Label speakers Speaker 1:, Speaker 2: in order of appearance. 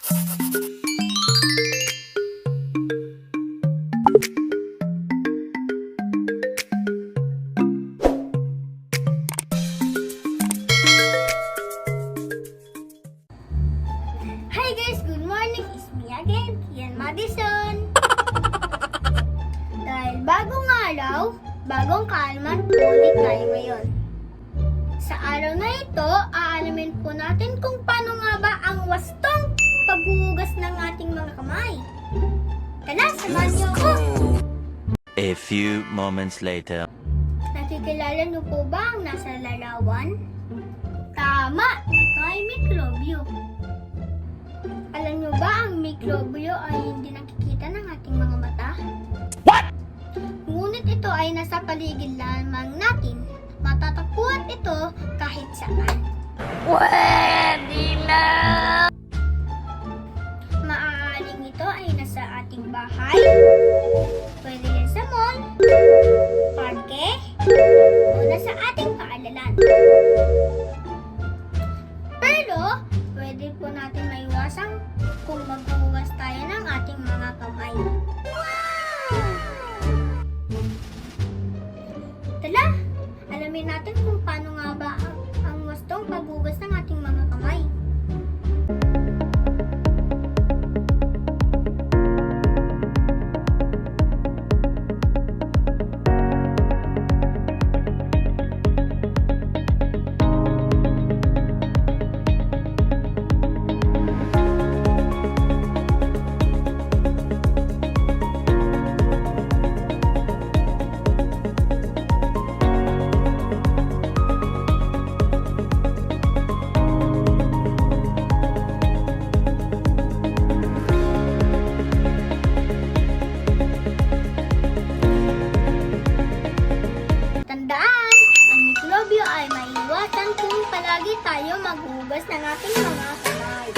Speaker 1: Hi guys, good morning. It's me again, Kian Madison. Dahil bagong araw, bagong kaalaman, ulit tayo ngayon. Sa araw na ito, aalamin po natin kung paano nga ba ang wastong paghuhugas ng ating mga kamay. Tara, samahan niyo ako!
Speaker 2: A few moments later.
Speaker 1: Nakikilala niyo po ba ang nasa larawan? Tama! Ito ay mikrobyo. Alam niyo ba ang mikrobyo ay hindi nakikita ng ating mga mata? What? Ngunit ito ay nasa paligid lamang natin. Matatagpuan ito kahit saan. Pwede na! Maaaring ito ay nasa ating bahay, pwede rin sa mall, parke, o nasa ating paaralan. Pero, pwede po natin maiwasan kung maghuhugas tayo ng ating mga kamay. Tala, alamin natin kung paano nga ba ang wastong paghuhugas ng ating mga kamay. Tandaan, ang mikrobyo ay maiwasan kung palagi tayo maghugas ng ating mga kamay.